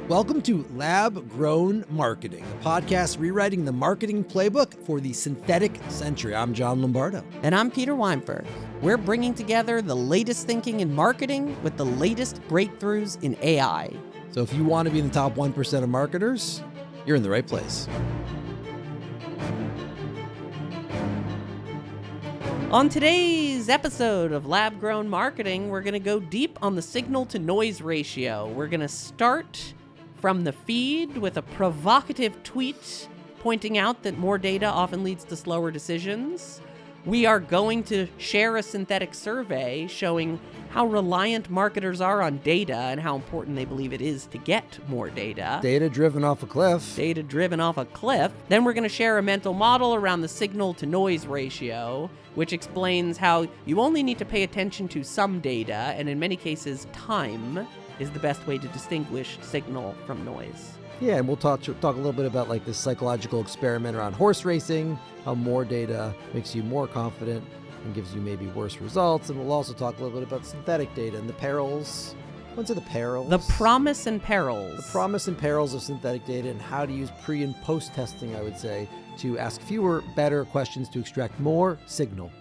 Welcome to Lab Grown Marketing, a podcast rewriting the marketing playbook for the synthetic century. I'm Jon Lombardo. And I'm Peter Weinberg. We're bringing together the latest thinking in marketing with the latest breakthroughs in AI. So if you want to be in the top 1% of marketers, you're in the right place. On today's episode of Lab Grown Marketing, we're going to go deep on the signal-to-noise ratio. We're going to start from the feed with a provocative tweet pointing out that more data often leads to slower decisions. We are going to share a synthetic survey showing how reliant marketers are on data and how important they believe it is to get more data. Data driven off a cliff. Data driven off a cliff. Then we're going to share a mental model around the signal-to-noise ratio, which explains how you only need to pay attention to some data, and in many cases, time is the best way to distinguish signal from noise. Yeah, and we'll talk a little bit about like this psychological experiment around horse racing, how more data makes you more confident and gives you maybe worse results. And we'll also talk a little bit about synthetic data and the perils. What are the perils? The promise and perils. The promise and perils of synthetic data and how to use pre- and post-testing, I would say, to ask fewer, better questions to extract more signal.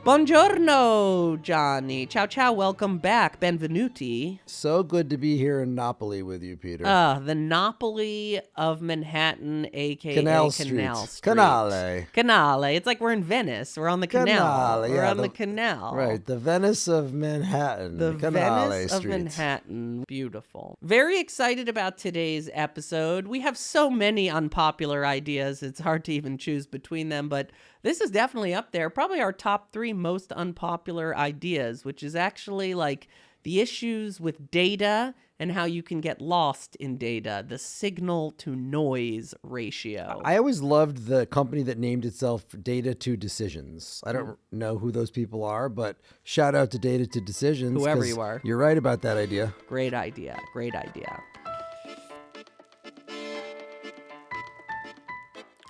Buongiorno, Johnny. Ciao, ciao. Welcome back. Benvenuti. So good to be here in Napoli with you, Peter. The Napoli of Manhattan, a.k.a. Canal Street. Canale. Canale. It's like we're in Venice. We're on the canal. Canale, We're yeah, on the canal. Right, the Venice of Manhattan. The Canale Venice Street. of Manhattan. Beautiful. Very excited about today's episode. We have so many unpopular ideas, it's hard to even choose between them, but this is definitely up there. Probably our top 3 most unpopular ideas, which is actually like the issues with data and how you can get lost in data, the signal-to-noise ratio. I always loved the company that named itself Data to Decisions. I don't know who those people are, but shout out to Data to Decisions. Whoever you are. You're right about that idea. Great idea. Great idea.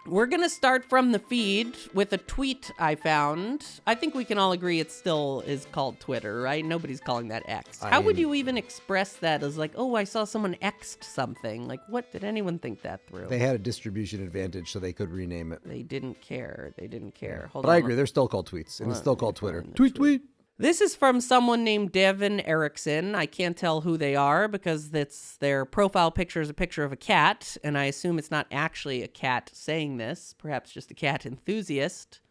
We're going to start from the feed with a tweet I found. I think we can all agree it still is called Twitter, right? Nobody's calling that X. How would you even express that as like, oh, I saw someone X'd something? Like, what did anyone think that through? They had a distribution advantage, so they could rename it. They didn't care. They didn't care. But I agree. They're still called tweets, and it's still called Twitter. Tweet. This is from someone named Devin Erickson. I can't tell who they are because their profile picture is a picture of a cat, and I assume it's not actually a cat saying this, perhaps just a cat enthusiast.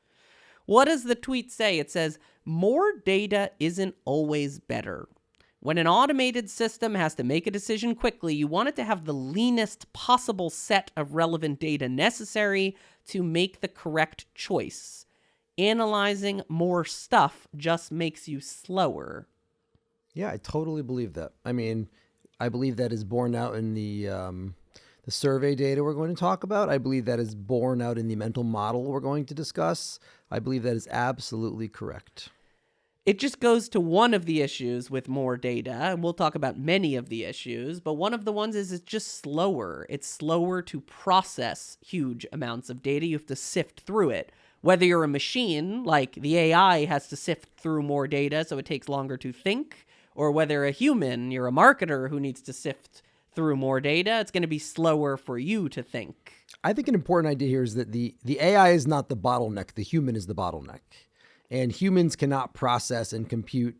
What does the tweet say? It says, more data isn't always better. When an automated system has to make a decision quickly, you want it to have the leanest possible set of relevant data necessary to make the correct choice. Analyzing more stuff just makes you slower. Yeah, I totally believe that. I mean, I believe that is borne out in the survey data we're going to talk about. I believe that is borne out in the mental model we're going to discuss. I believe that is absolutely correct. It just goes to one of the issues with more data, and we'll talk about many of the issues, but one of the ones is it's just slower. It's slower to process huge amounts of data. You have to sift through it. Whether you're a machine, like the AI has to sift through more data, so it takes longer to think, or whether a human, you're a marketer who needs to sift through more data, it's going to be slower for you to think. I think an important idea here is that the AI is not the bottleneck, the human is the bottleneck. And humans cannot process and compute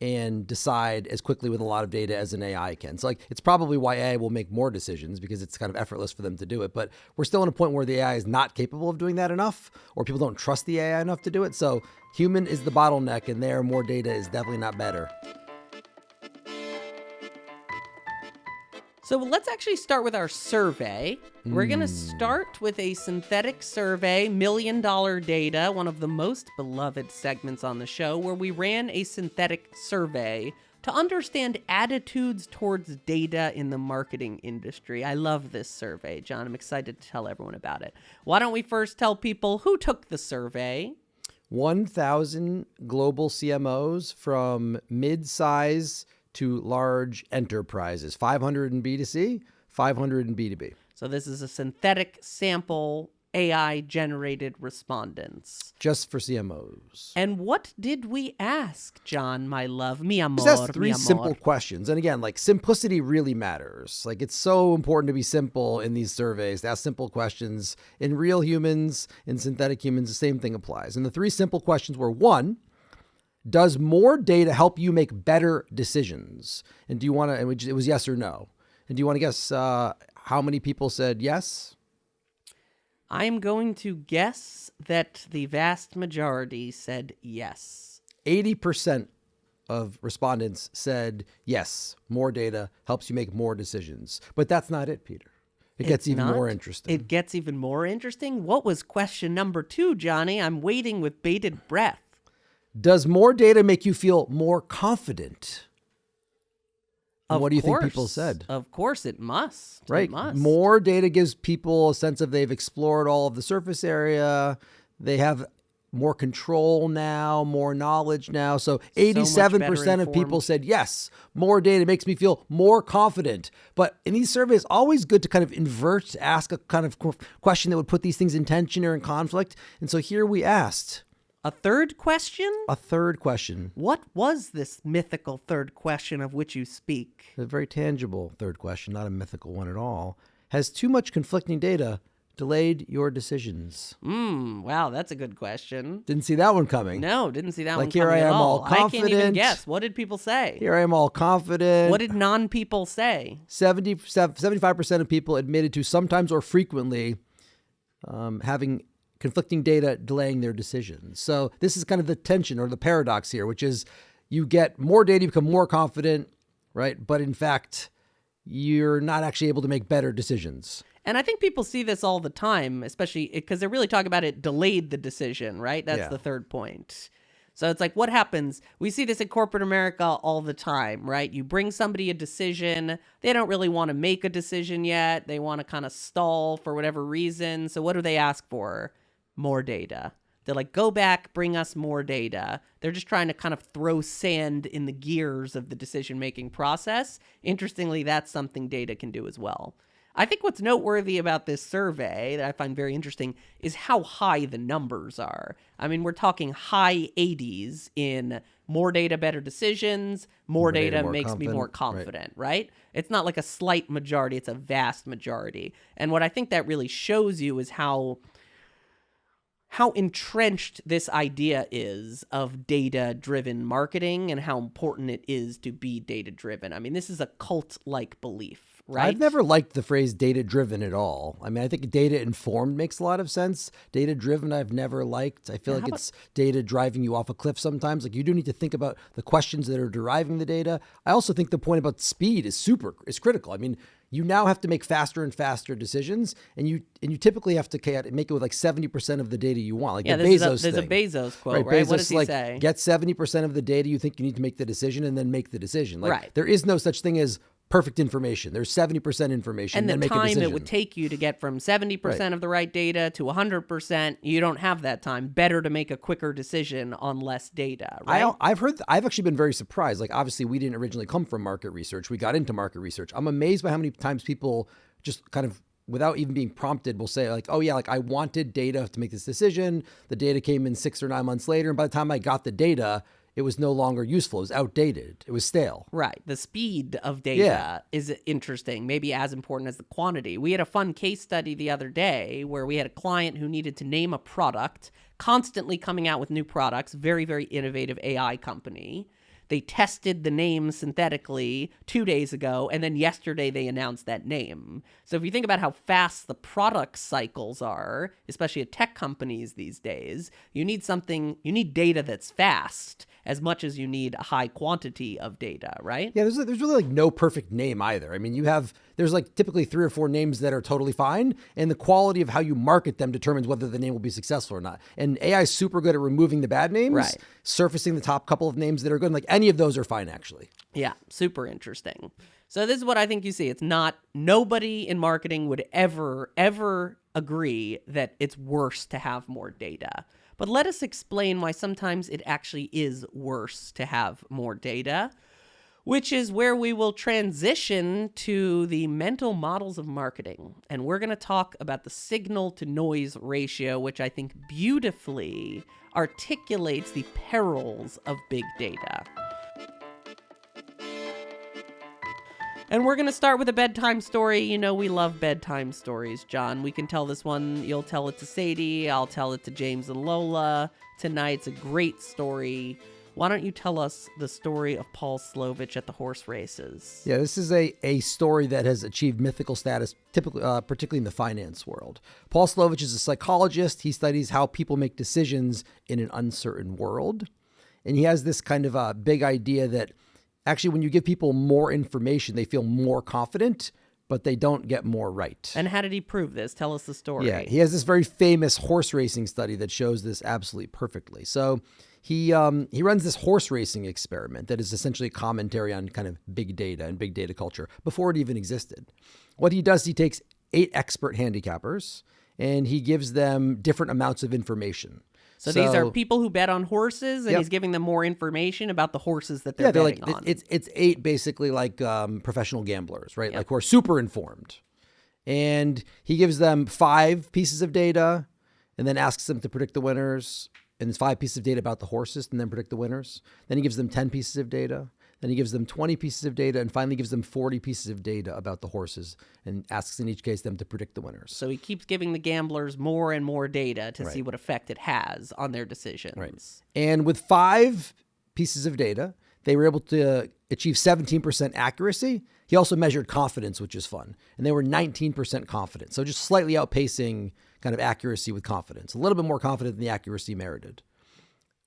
and decide as quickly with a lot of data as an AI can. So like, it's probably why AI will make more decisions because it's kind of effortless for them to do it. But we're still in a point where the AI is not capable of doing that enough, or people don't trust the AI enough to do it. So human is the bottleneck, and there more data is definitely not better. So let's actually start with our survey. We're going to start with a synthetic survey, $1 million data, one of the most beloved segments on the show, where we ran a synthetic survey to understand attitudes towards data in the marketing industry. I love this survey, John. I'm excited to tell everyone about it. Why don't we first tell people who took the survey? 1,000 global CMOs from mid-size to large enterprises, 500 in B2C, 500 in B2B. So this is a synthetic sample AI-generated respondents. Just for CMOs. And what did we ask, John, my love? Mi amor, Just ask mi 3 amor. simple questions. And again, like simplicity really matters. Like it's so important to be simple in these surveys, to ask simple questions. In real humans, in synthetic humans, the same thing applies. And the 3 simple questions were: 1, does more data help you make better decisions? And do you want to, and it was yes or no. And do you want to guess how many people said yes? I'm going to guess that the vast majority said yes. 80% of respondents said yes, more data helps you make more decisions. But that's not it, Peter. It gets even more interesting. It gets even more interesting? What was question number 2, Johnny? I'm waiting with bated breath. Does more data make you feel more confident? And what do you think people course. said? Of course it must. Right. It must. More data gives people a sense of they've explored all of the surface area. They have more control now, more knowledge now. So 87% of people said, yes, more data makes me feel more confident. But in these surveys, always good to kind of invert, ask a kind of question that would put these things in tension or in conflict. And so here we asked. A third question? A third question. What was this mythical third question of which you speak? A very tangible third question, not a mythical one at all. Has too much conflicting data delayed your decisions? Wow, that's a good question. Didn't see that one coming. No, didn't see that one Like coming here I at am all. all I can't even confident. guess. What did people say? Here I am all confident. What did non-people say? 75% of people admitted to sometimes or frequently having conflicting data delaying their decisions. So this is kind of the tension or the paradox here, which is you get more data, you become more confident, right? But in fact, you're not actually able to make better decisions. And I think people see this all the time, especially because they're really talking about it delayed the decision, right? That's the third point. So it's like, what happens? We see this in corporate America all the time, right? You bring somebody a decision. They don't really want to make a decision yet. They want to kind of stall for whatever reason. So what do they ask for? More data. They're like, go back, bring us more data. They're just trying to kind of throw sand in the gears of the decision-making process. Interestingly, that's something data can do as well. I think what's noteworthy about this survey that I find very interesting is how high the numbers are. I mean, we're talking high 80s in more data, better decisions, more data makes me more confident, right? It's not like a slight majority, it's a vast majority. And what I think that really shows you is how entrenched this idea is of data-driven marketing and how important it is to be data-driven. I mean, this is a cult-like belief, right? I've never liked the phrase data-driven at all. I mean, I think data-informed makes a lot of sense. Data-driven, I've never liked. I feel like it's data driving you off a cliff sometimes. Like you do need to think about the questions that are deriving the data. I also think the point about speed is critical. I mean, you now have to make faster and faster decisions, and you typically have to make it with like 70% of the data you want. Like the Bezos thing. There's a Bezos quote, right? Bezos, What does he say? Get 70% of the data you think you need to make the decision, and then make the decision. Like right. There is no such thing as perfect information. There's 70% information, and then the make a decision. time it would take you to get from 70% of the right data to 100%, you don't have that time. Better to make a quicker decision on less data, right? I've actually been very surprised. Like obviously we didn't originally come from market research. We got into market research. I'm amazed by how many times people just kind of without even being prompted will say like, oh yeah, like I wanted data to make this decision. The data came in 6 or 9 months later. And by the time I got the data, it was no longer useful. It was outdated. It was stale. Right. The speed of data is interesting, maybe as important as the quantity. We had a fun case study the other day where we had a client who needed to name a product, constantly coming out with new products, very, very innovative AI company. They tested the name synthetically 2 days ago, and then yesterday they announced that name. So if you think about how fast the product cycles are, especially at tech companies these days, you need data that's fast as much as you need a high quantity of data, right? Yeah, there's really like no perfect name either. I mean, there's like typically 3 or 4 names that are totally fine, and the quality of how you market them determines whether the name will be successful or not. And AI is super good at removing the bad names, right, surfacing the top couple of names that are good. Like any of those are fine, actually. Yeah, super interesting. So this is what I think you see. It's not, nobody in marketing would ever agree that it's worse to have more data. But let us explain why sometimes it actually is worse to have more data. which is where we will transition to the mental models of marketing. And we're going to talk about the signal to noise ratio, which I think beautifully articulates the perils of big data. And we're going to start with a bedtime story. You know, we love bedtime stories, John. We can tell this one. You'll tell it to Sadie. I'll tell it to James and Lola tonight. It's a great story. Why don't you tell us the story of Paul Slovich at the horse races? Yeah, this is a story that has achieved mythical status, typically, particularly in the finance world. Paul Slovich is a psychologist. He studies how people make decisions in an uncertain world. And he has this kind of a big idea that actually when you give people more information, they feel more confident, but they don't get more right. And how did he prove this? Tell us the story. Yeah, he has this very famous horse racing study that shows this absolutely perfectly. So he runs this horse racing experiment that is essentially a commentary on kind of big data and big data culture before it even existed. What he does, he takes 8 expert handicappers and he gives them different amounts of information. So these are people who bet on horses, and he's giving them more information about the horses that they're betting on. It's 8 basically like professional gamblers, right? Like who are super informed. And he gives them 5 pieces of data and then asks them to predict the winners. And there's 5 pieces of data about the horses and then predict the winners. Then he gives them 10 pieces of data. Then he gives them 20 pieces of data and finally gives them 40 pieces of data about the horses and asks in each case them to predict the winners. So he keeps giving the gamblers more and more data to see what effect it has on their decisions. Right. And with 5 pieces of data, they were able to achieve 17% accuracy. He also measured confidence, which is fun. And they were 19% confident. So just slightly outpacing kind of accuracy with confidence. A little bit more confident than the accuracy merited.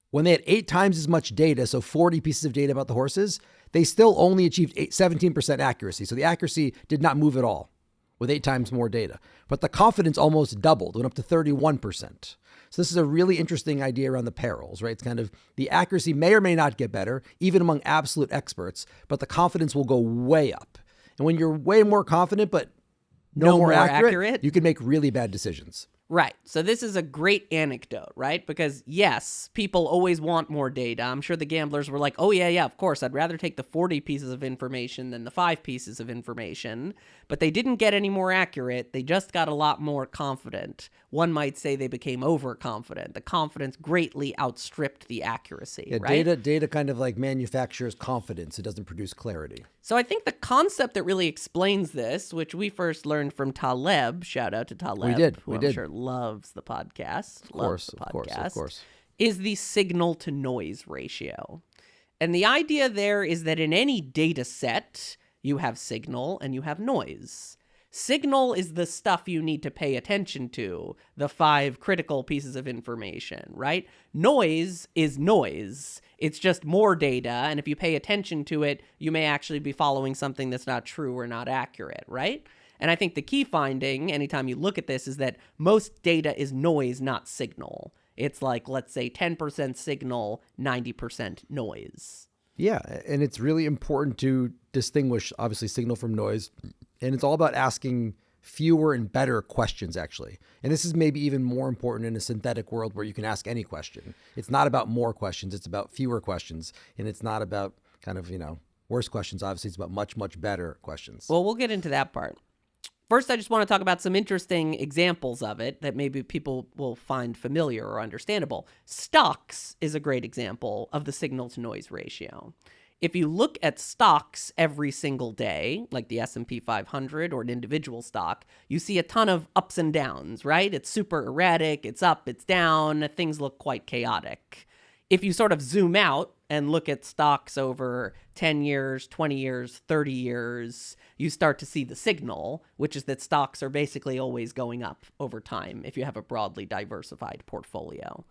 When they had 8 times as much data, so 40 pieces of data about the horses, they still only achieved 17% accuracy. So the accuracy did not move at all with 8 times more data. But the confidence almost doubled, went up to 31%. So this is a really interesting idea around the perils, right? It's kind of the accuracy may or may not get better, even among absolute experts, but the confidence will go way up. And when you're way more confident, but no more accurate, you can make really bad decisions. Right. So this is a great anecdote, right? Because yes, people always want more data. I'm sure the gamblers were like, oh yeah, of course. I'd rather take the 40 pieces of information than the 5 pieces of information. But they didn't get any more accurate. They just got a lot more confident. One might say they became overconfident. The confidence greatly outstripped the accuracy, right? Data kind of like manufactures confidence. It doesn't produce clarity. So I think the concept that really explains this, which we first learned from Taleb, shout out to Taleb, who I'm sure loves the podcast. Of course. Is the signal to noise ratio. And the idea there is that in any data set, you have signal and you have noise. Signal is the stuff you need to pay attention to, the 5 critical pieces of information, right? Noise is noise. It's just more data, and if you pay attention to it, you may actually be following something that's not true or not accurate, right? And I think the key finding, anytime you look at this, is that most data is noise, not signal. It's like, let's say, 10% signal, 90% noise. Yeah, and it's really important to distinguish, obviously, signal from noise. And it's all about asking fewer and better questions, actually. And this is maybe even more important in a synthetic world where you can ask any question. It's not about more questions. It's about fewer questions. And it's not about kind of, worse questions. Obviously, it's about much, much better questions. Well, we'll get into that part. First, I just want to talk about some interesting examples of it that maybe people will find familiar or understandable. Stocks is a great example of the signal to noise ratio. If you look at stocks every single day, like the S&P 500 or an individual stock, you see a ton of ups and downs, right? It's super erratic, it's up, it's down, things look quite chaotic. If you sort of zoom out and look at stocks over 10 years, 20 years, 30 years, you start to see the signal, which is that stocks are basically always going up over time if you have a broadly diversified portfolio.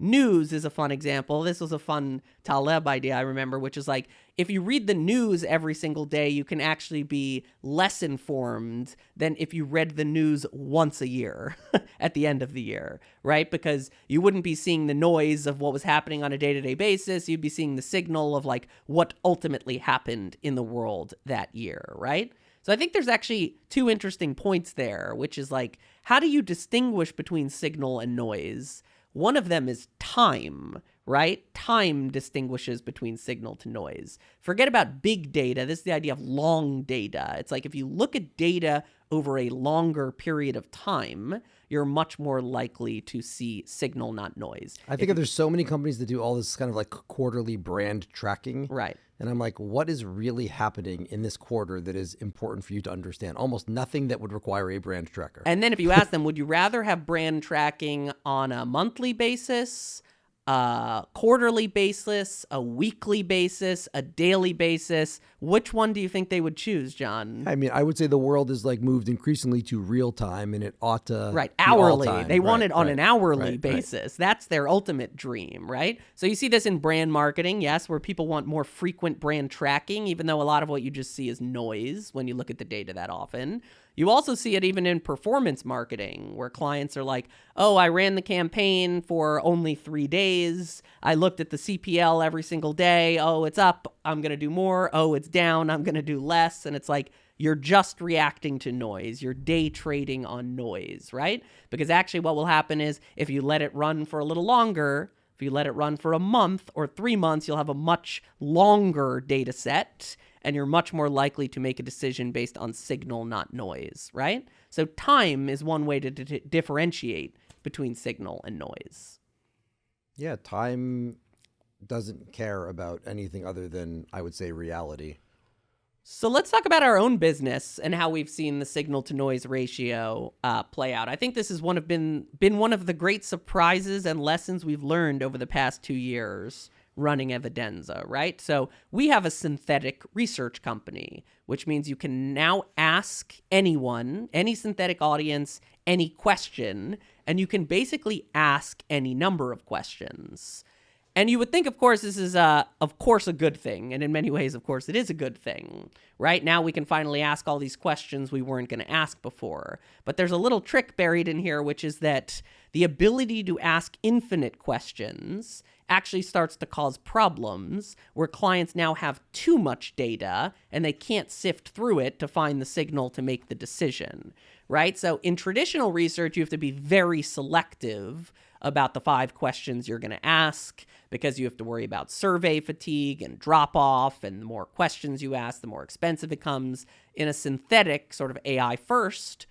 News is a fun example. This was a fun Taleb idea, I remember, which is like, if you read the news every single day, you can actually be less informed than if you read the news once a year at the end of the year, right? Because you wouldn't be seeing the noise of what was happening on a day-to-day basis. You'd be seeing the signal of like what ultimately happened in the world that year, right? So I think there's actually 2 interesting points there, which is like, how do you distinguish between signal and noise? One of them is time, right? Time distinguishes between signal to noise. Forget about big data. This is the idea of long data. It's like if you look at data over a longer period of time, you're much more likely to see signal, not noise. I think there's so many companies that do all this kind of like quarterly brand tracking. Right. And I'm like, what is really happening in this quarter that is important for you to understand? Almost nothing that would require a brand tracker. And then if you ask them, would you rather have brand tracking on a monthly basis, a quarterly basis, a weekly basis, a daily basis? Which one do you think they would choose, John? I mean, I would say the world has like moved increasingly to real time, and it ought to Right, be hourly. all time. They want it on right, an hourly right, basis. That's their ultimate dream, right? So you see this in brand marketing, yes, where people want more frequent brand tracking, even though a lot of what you just see is noise when you look at the data that often. You also see it even in performance marketing, where clients are like, oh, I ran the campaign for only 3 days. I looked at the CPL every single day. Oh, it's up. I'm going to do more. Oh, it's down. I'm going to do less. And it's like, you're just reacting to noise. You're day trading on noise, right? Because actually what will happen is if you let it run for a little longer, if you let it run for a month or 3 months, you'll have a much longer data set, and you're much more likely to make a decision based on signal, not noise, right? So time is one way to differentiate between signal and noise. Yeah, time doesn't care about anything other than, I would say, reality. So let's talk about our own business and how we've seen the signal to noise ratio play out. I think this has been one of the great surprises and lessons we've learned over the past 2 years running Evidenza, right? So we have a synthetic research company, which means you can now ask anyone, any synthetic audience, any question, and you can basically ask any number of questions. And you would think, of course, this is, of course, a good thing. And in many ways, of course, it is a good thing, right? Now we can finally ask all these questions we weren't going to ask before. But there's a little trick buried in here, which is that the ability to ask infinite questions actually starts to cause problems where clients now have too much data and they can't sift through it to find the signal to make the decision, right? So in traditional research, you have to be very selective about the 5 questions you're going to ask because you have to worry about survey fatigue and drop off, and the more questions you ask, the more expensive it comes. In a synthetic sort of AI first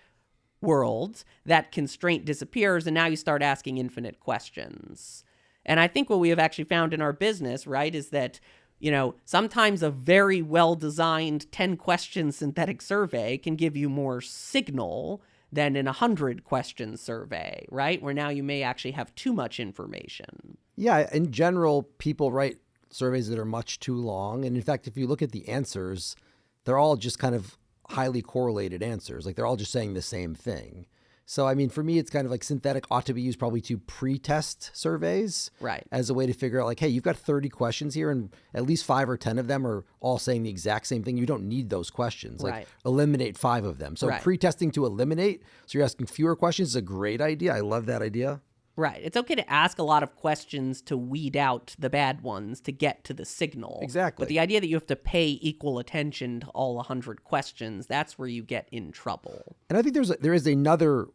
world, that constraint disappears and now you start asking infinite questions. And I think what we have actually found in our business, right, is that, you know, sometimes a very well-designed 10-question synthetic survey can give you more signal than an 100-question survey, right? Where now you may actually have too much information. Yeah, in general, people write surveys that are much too long. And in fact, if you look at the answers, they're all just kind of highly correlated answers. Like they're all just saying the same thing. So, I mean, for me, it's kind of like synthetic ought to be used probably to pre-test surveys, right, as a way to figure out like, hey, you've got 30 questions here and at least 5 or 10 of them are all saying the exact same thing. You don't need those questions. Like eliminate 5 of them. So pre-testing to eliminate, so you're asking fewer questions is a great idea. I love that idea. Right. It's okay to ask a lot of questions to weed out the bad ones to get to the signal. Exactly. But the idea that you have to pay equal attention to all 100 questions, that's where you get in trouble. And I think there is another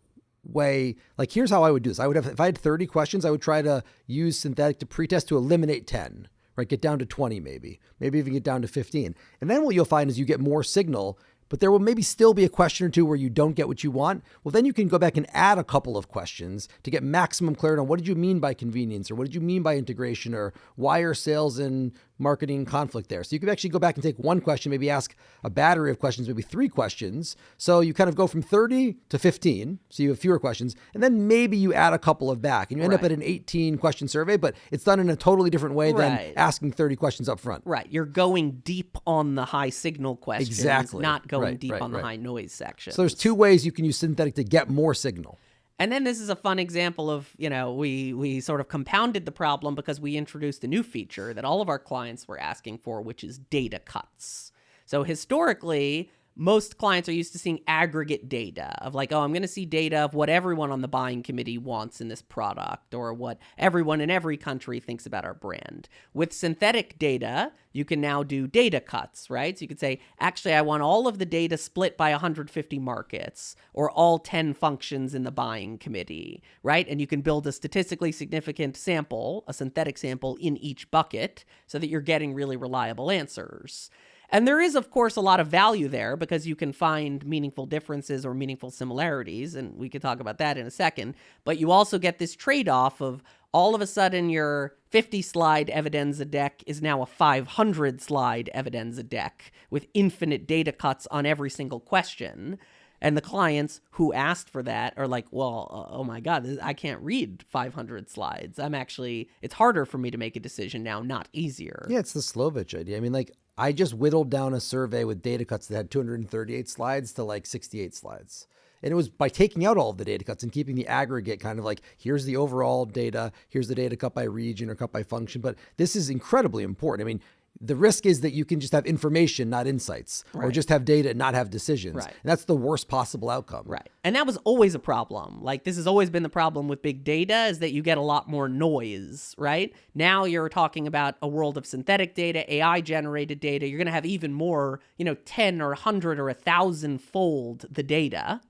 way, like here's how I would do this. I would have, if I had 30 questions, I would try to use synthetic to pretest to eliminate 10, right? Get down to 20 maybe even get down to 15. And then what you'll find is you get more signal, but there will maybe still be a question or two where you don't get what you want. Well, then you can go back and add a couple of questions to get maximum clarity on what did you mean by convenience, or what did you mean by integration, or why are sales and marketing conflict there? So you could actually go back and take one question, maybe ask a battery of questions, maybe 3 questions. So you kind of go from 30 to 15. So you have fewer questions. And then maybe you add a couple of back and you end up at an 18 question survey, but it's done in a totally different way than asking 30 questions up front. Right. You're going deep on the high signal questions, exactly, not going deep on the high noise section. So there's 2 ways you can use synthetic to get more signal. And then this is a fun example of, you know, we sort of compounded the problem because we introduced a new feature that all of our clients were asking for, which is data cuts. So historically, most clients are used to seeing aggregate data of like, oh, I'm going to see data of what everyone on the buying committee wants in this product or what everyone in every country thinks about our brand. With synthetic data, you can now do data cuts, right? So you could say, actually, I want all of the data split by 150 markets or all 10 functions in the buying committee, right? And you can build a statistically significant sample, a synthetic sample in each bucket so that you're getting really reliable answers. And there is, of course, a lot of value there because you can find meaningful differences or meaningful similarities, and we could talk about that in a second. But you also get this trade-off of all of a sudden your 50-slide evidenza deck is now a 500-slide evidenza deck with infinite data cuts on every single question. And the clients who asked for that are like, well, oh my God, I can't read 500 slides. It's harder for me to make a decision now, not easier. Yeah, it's the Slovich idea. I mean, like, I just whittled down a survey with data cuts that had 238 slides to like 68 slides. And it was by taking out all of the data cuts and keeping the aggregate kind of like, here's the overall data, here's the data cut by region or cut by function. But this is incredibly important. I mean, the risk is that you can just have information, not insights, or just have data and not have decisions. Right. And that's the worst possible outcome. Right. And that was always a problem. Like, this has always been the problem with big data is that you get a lot more noise, right? Now you're talking about a world of synthetic data, AI-generated data. You're going to have even more, 10 or 100 or 1,000-fold the data.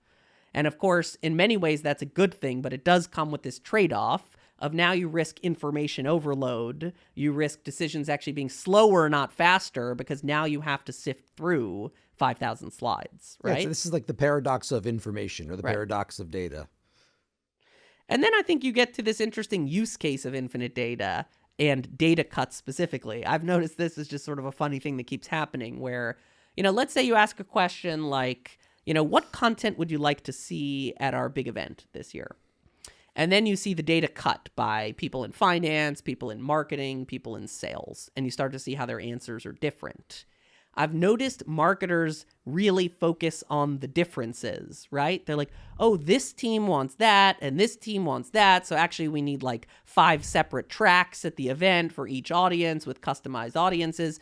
And of course, in many ways, that's a good thing, but it does come with this trade-off of now you risk information overload. You risk decisions actually being slower, not faster, because now you have to sift through 5,000 slides, right? Yeah, so this is like the paradox of information or the paradox of data. And then I think you get to this interesting use case of infinite data and data cuts specifically. I've noticed this is just sort of a funny thing that keeps happening where, let's say you ask a question like, what content would you like to see at our big event this year? And then you see the data cut by people in finance, people in marketing, people in sales, and you start to see how their answers are different. I've noticed marketers really focus on the differences, right? They're like, oh, this team wants that, and this team wants that, so actually we need like 5 separate tracks at the event for each audience with customized audiences,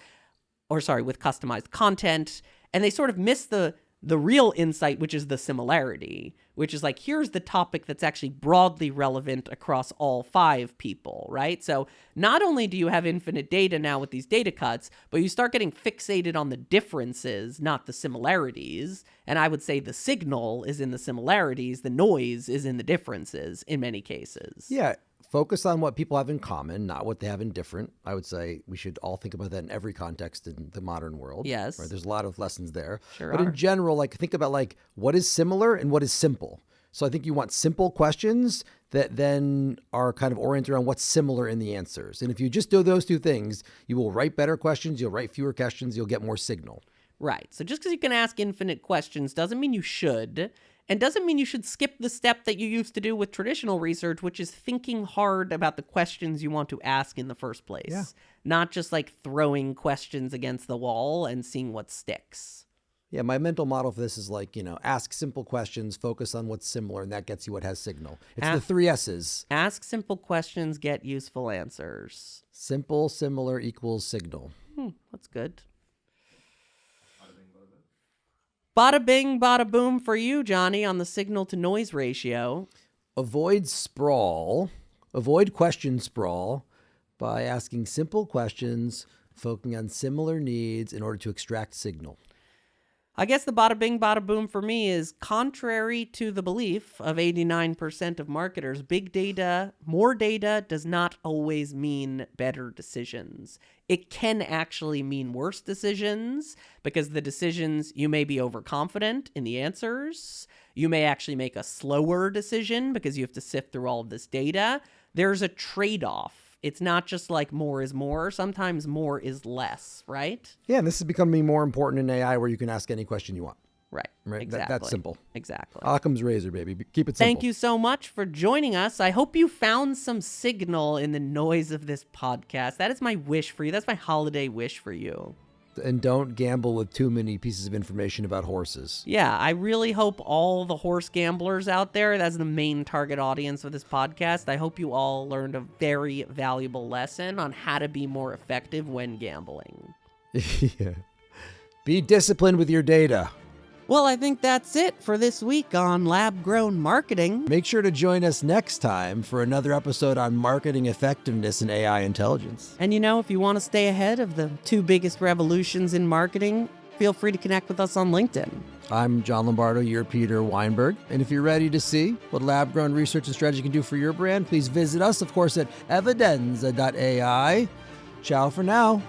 with customized content, and they sort of miss the real insight, which is the similarity, which is like, here's the topic that's actually broadly relevant across all 5 people, right? So not only do you have infinite data now with these data cuts, but you start getting fixated on the differences, not the similarities. And I would say the signal is in the similarities, the noise is in the differences in many cases. Yeah. Focus on what people have in common, not what they have in different. I would say we should all think about that in every context in the modern world. Yes. Right? There's a lot of lessons there. Sure but are. in general, like think about like what is similar and what is simple. So I think you want simple questions that then are kind of oriented around what's similar in the answers. And if you just do those 2 things, you will write better questions, you'll write fewer questions, you'll get more signal. Right. So just because you can ask infinite questions doesn't mean you should. And doesn't mean you should skip the step that you used to do with traditional research, which is thinking hard about the questions you want to ask in the first place. Yeah. Not just like throwing questions against the wall and seeing what sticks. Yeah, my mental model for this is like, ask simple questions, focus on what's similar, and that gets you what has signal. It's the 3 S's. Ask simple questions, get useful answers. Simple, similar equals signal. That's good. Bada bing, bada boom for you, Johnny, on the signal to noise ratio. Avoid question sprawl by asking simple questions, focusing on similar needs in order to extract signal. I guess the bada bing, bada boom for me is contrary to the belief of 89% of marketers, big data, more data does not always mean better decisions. It can actually mean worse decisions because the decisions, you may be overconfident in the answers. You may actually make a slower decision because you have to sift through all of this data. There's a trade-off. It's not just like more is more. Sometimes more is less, right? Yeah, and this is becoming more important in AI where you can ask any question you want. Right. Exactly. That's simple. Exactly. Occam's razor, baby. Keep it simple. Thank you so much for joining us. I hope you found some signal in the noise of this podcast. That is my wish for you. That's my holiday wish for you. And don't gamble with too many pieces of information about horses. Yeah, I really hope all the horse gamblers out there, that's the main target audience of this podcast, I hope you all learned a very valuable lesson on how to be more effective when gambling. Yeah. Be disciplined with your data. Well, I think that's it for this week on Lab Grown Marketing. Make sure to join us next time for another episode on marketing effectiveness and AI intelligence. And if you want to stay ahead of the two biggest revolutions in marketing, feel free to connect with us on LinkedIn. I'm John Lombardo, you're Peter Weinberg. And if you're ready to see what lab-grown research and strategy can do for your brand, please visit us, of course, at evidenza.ai. Ciao for now.